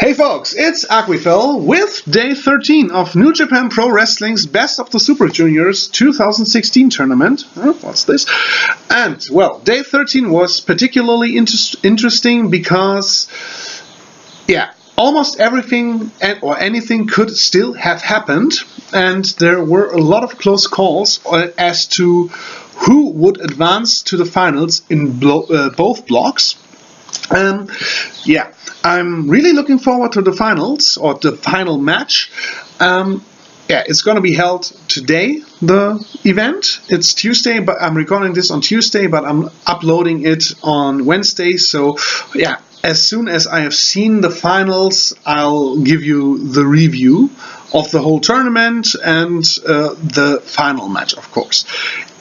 Hey folks, it's Aquifel with day 13 of New Japan Pro Wrestling's Best of the Super Juniors 2016 tournament. What's this? And, well, day 13 was particularly interesting because, almost everything or anything could still have happened, and there were a lot of close calls as to who would advance to the finals in both blocks. I'm really looking forward to the finals, or the final match. It's going to be held today, the event. It's Tuesday, but I'm recording this on Tuesday, but I'm uploading it on Wednesday. So, as soon as I have seen the finals, I'll give you the review of the whole tournament and the final match, of course.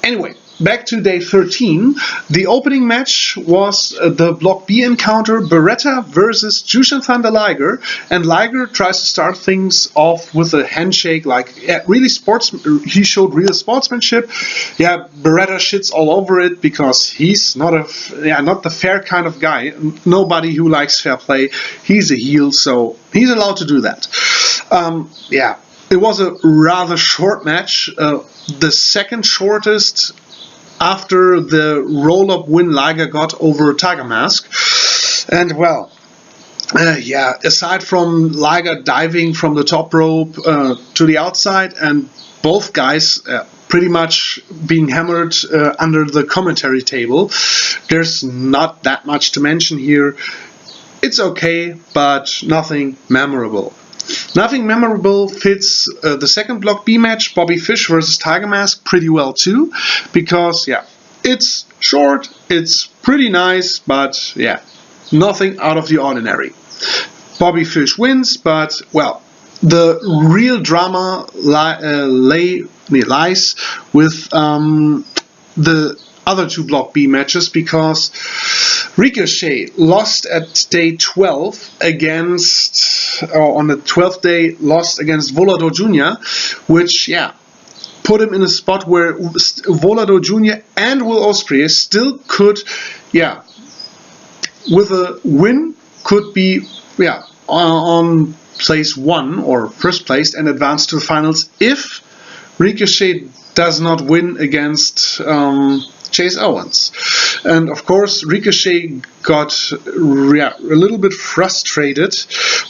Anyway, back to day 13. The opening match was the Block B encounter, Beretta versus Jushin Thunder Liger, and Liger tries to start things off with a handshake, he showed real sportsmanship. Beretta shits all over it because he's not the fair kind of guy. Nobody who likes fair play. He's a heel, so he's allowed to do that. It was a rather short match, the second shortest after the roll-up win Liger got over Tiger Mask. And aside from Liger diving from the top rope to the outside and both guys pretty much being hammered under the commentary table, there's not that much to mention here. It's okay, but nothing memorable. Nothing memorable fits the second Block B match, Bobby Fish versus Tiger Mask, pretty well too, because it's short, it's pretty nice, but nothing out of the ordinary. Bobby Fish wins, but the real drama lies with the other two Block B matches, because Ricochet lost at day 12 on the 12th day, lost against Volador Jr., which, put him in a spot where Volador Jr. and Will Ospreay still could, with a win, could be, on place 1 or first place and advance to the finals if Ricochet does not win against Chase Owens. And of course, Ricochet got a little bit frustrated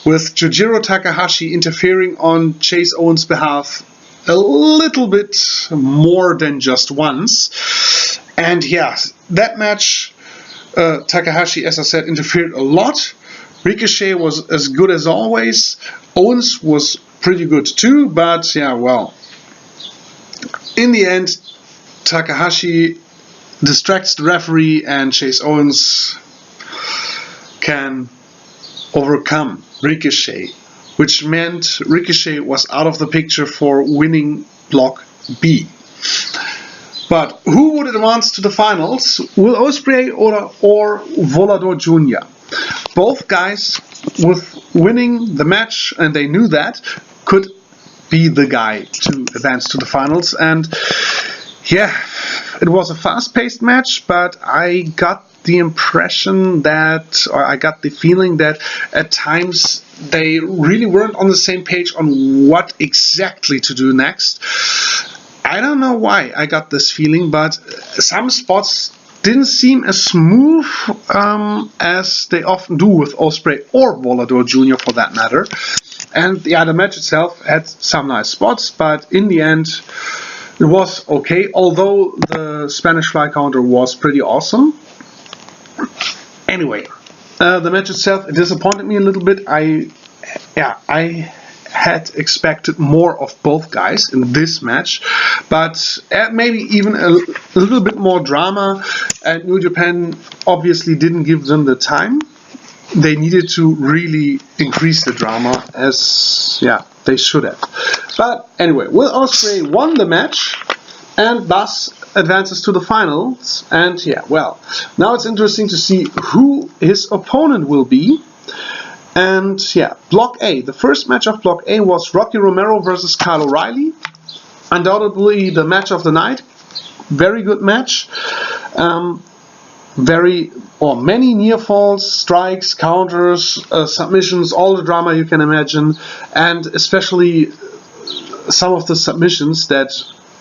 with Yujiro Takahashi interfering on Chase Owens' behalf a little bit more than just once. And that match, Takahashi, as I said, interfered a lot. Ricochet was as good as always. Owens was pretty good too, but in the end, Takahashi distracts the referee and Chase Owens can overcome Ricochet, which meant Ricochet was out of the picture for winning Block B. But who would advance to the finals? Will Ospreay or Volador Jr.? Both guys, with winning the match, and they knew that, could be the guy to advance to the finals. And it was a fast-paced match, but I got the impression I got the feeling that at times they really weren't on the same page on what exactly to do next. I don't know why I got this feeling, but some spots didn't seem as smooth as they often do with Ospreay or Volador Jr. for that matter. And the match itself had some nice spots, but in the end it was okay, although the Spanish Fly counter was pretty awesome. Anyway, the match itself disappointed me a little bit. I had expected more of both guys in this match, but maybe even a little bit more drama, and New Japan obviously didn't give them the time. They needed to really increase the drama, as they should have. But anyway, Will Ospreay won the match and thus advances to the finals. And now it's interesting to see who his opponent will be. And Block A. The first match of Block A was Rocky Romero versus Kyle O'Reilly. Undoubtedly the match of the night. Very good match. many near falls, strikes, counters, submissions, all the drama you can imagine, and especially some of the submissions that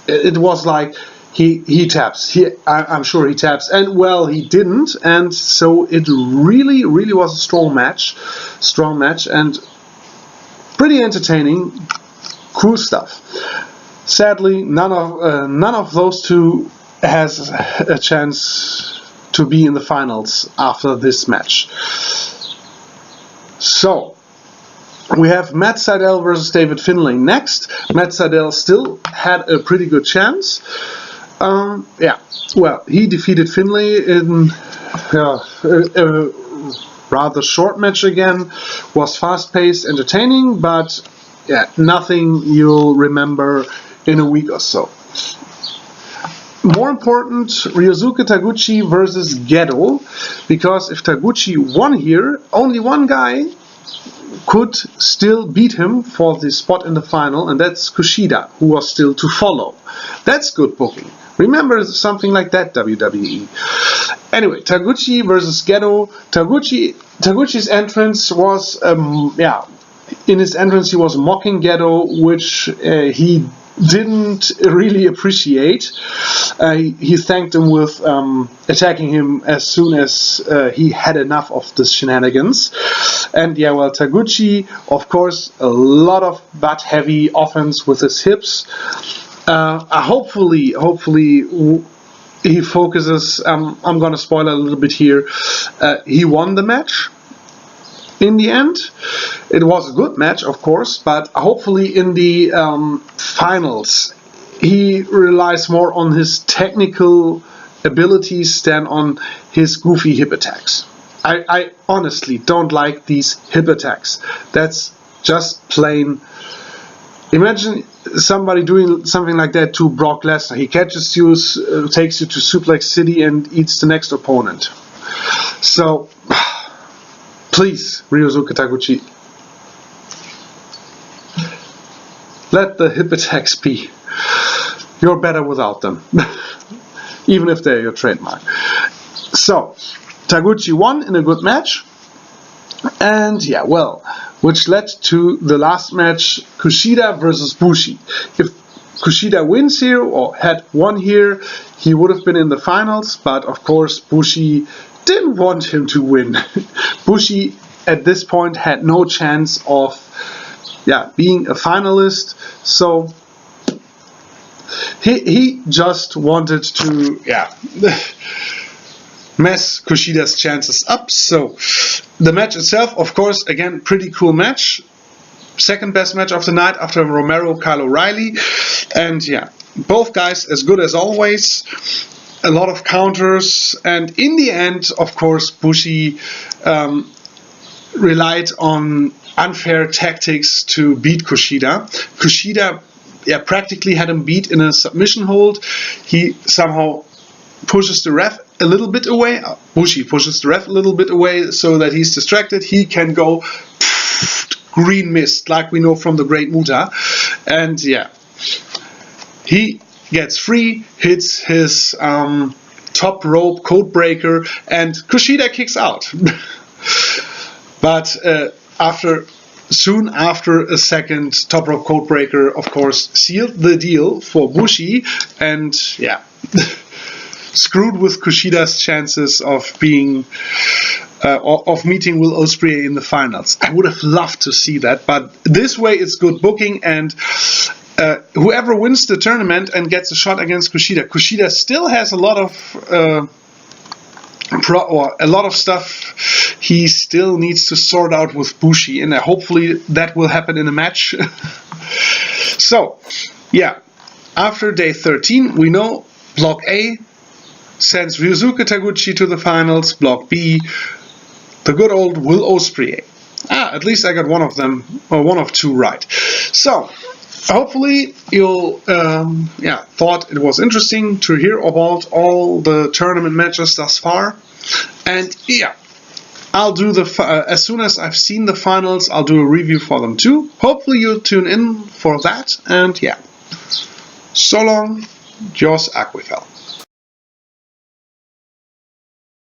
it was like he taps. I'm sure he taps, and well, he didn't, and so it really was a strong match, and pretty entertaining, cool stuff. Sadly, none of those two has a chance to be in the finals after this match. So we have Matt Seidel versus David Finlay next. Matt Seidel still had a pretty good chance. Well, he defeated Finlay in a rather short match again. Was fast-paced, entertaining, but nothing you'll remember in a week or so. More important, Ryosuke Taguchi versus Gedo, because if Taguchi won here, only one guy could still beat him for the spot in the final, and that's Kushida, who was still to follow. That's good booking. Remember something like that, WWE. Anyway, Taguchi versus Gedo. Taguchi's entrance was, in his entrance he was mocking Gedo, which he didn't really appreciate. He thanked him with attacking him as soon as he had enough of the shenanigans. And Taguchi, of course, a lot of butt-heavy offense with his hips. Hopefully he focuses. I'm gonna spoil a little bit here. He won the match. In the end, it was a good match, of course, but hopefully in the finals he relies more on his technical abilities than on his goofy hip attacks. I honestly don't like these hip attacks. That's just plain. Imagine somebody doing something like that to Brock Lesnar. He catches you, takes you to Suplex City and eats the next opponent. So please, Ryosuke Taguchi, let the hip attacks be. You're better without them, even if they're your trademark. So, Taguchi won in a good match, and which led to the last match, Kushida versus Bushi. If Kushida wins here, or had won here, he would have been in the finals, but of course Bushi didn't want him to win. Bushi at this point had no chance of being a finalist, so he just wanted to mess Kushida's chances up. So the match itself, of course, again, pretty cool match. Second best match of the night after Romero, Kyle O'Reilly, and both guys as good as always. A lot of counters, and in the end, of course, Bushi relied on unfair tactics to beat Kushida. Kushida practically had him beat in a submission hold. He somehow pushes the ref a little bit away. Bushi pushes the ref a little bit away so that he's distracted. He can go green mist, like we know from the Great Muta. And he gets free, hits his top rope codebreaker, and Kushida kicks out. But soon after a second top rope codebreaker, of course, sealed the deal for Bushi, and screwed with Kushida's chances of being of meeting Will Ospreay in the finals. I would have loved to see that, but this way it's good booking, and whoever wins the tournament and gets a shot against Kushida still has a lot of stuff he still needs to sort out with Bushi, and hopefully that will happen in a match. So, after day 13, we know Block A sends Ryosuke Taguchi to the finals. Block B, the good old Will Ospreay. At least I got one of them, or one of two right. So, hopefully you'll thought it was interesting to hear about all the tournament matches thus far, and I'll do as soon as I've seen the finals, I'll do a review for them too. Hopefully you'll tune in for that, and so long, yours Aquifel.